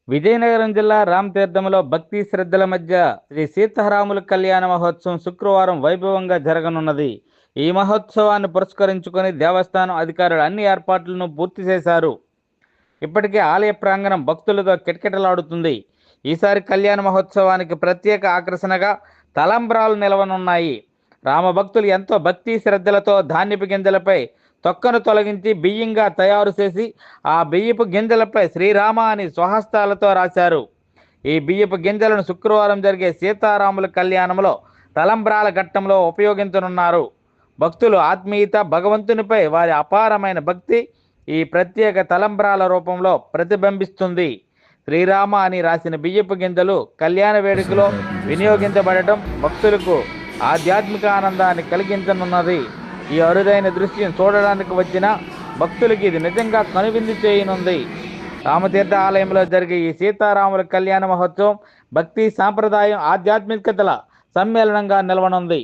విజయనగరం జిల్లా రామతీర్థంలో భక్తి శ్రద్ధల మధ్య శ్రీ సీతారాముల కళ్యాణ మహోత్సవం శుక్రవారం వైభవంగా జరగనున్నది. ఈ మహోత్సవాన్ని పురస్కరించుకొని దేవస్థానం అధికారులు అన్ని ఏర్పాట్లను పూర్తి చేశారు. ఇప్పటికే ఆలయ ప్రాంగణం భక్తులతో కిటకిటలాడుతుంది. ఈసారి కళ్యాణ మహోత్సవానికి ప్రత్యేక ఆకర్షణగా తలంబ్రాలు నిలవనున్నాయి. రామభక్తులు ఎంతో భక్తి శ్రద్ధలతో ధాన్యపు గింజలపై తొక్కను తొలగించి బియ్యంగా తయారు చేసి ఆ బియ్యపు గింజలపై శ్రీరామ అని స్వహస్తాలతో రాశారు. ఈ బియ్యపు గింజలను శుక్రవారం జరిగే సీతారాముల కళ్యాణంలో తలంబ్రాల ఘట్టంలో ఉపయోగించనున్నారు. భక్తులు ఆత్మీయత, భగవంతునిపై వారి అపారమైన భక్తి ఈ ప్రత్యేక తలంబ్రాల రూపంలో ప్రతిబింబిస్తుంది. శ్రీరామ అని రాసిన బియ్యపు గింజలు కళ్యాణ వేడుకలో వినియోగించబడటం భక్తులకు ఆధ్యాత్మిక ఆనందాన్ని కలిగించనున్నది. ఈ అరుదైన దృశ్యం చూడడానికి వచ్చిన భక్తులకి ఇది నిజంగా కనువిందు చేయనుంది. రామతీర్థ ఆలయంలో జరిగే ఈ సీతారాముల కళ్యాణ మహోత్సవం భక్తి, సాంప్రదాయం, ఆధ్యాత్మికతల సమ్మేళనంగా నిలవనుంది.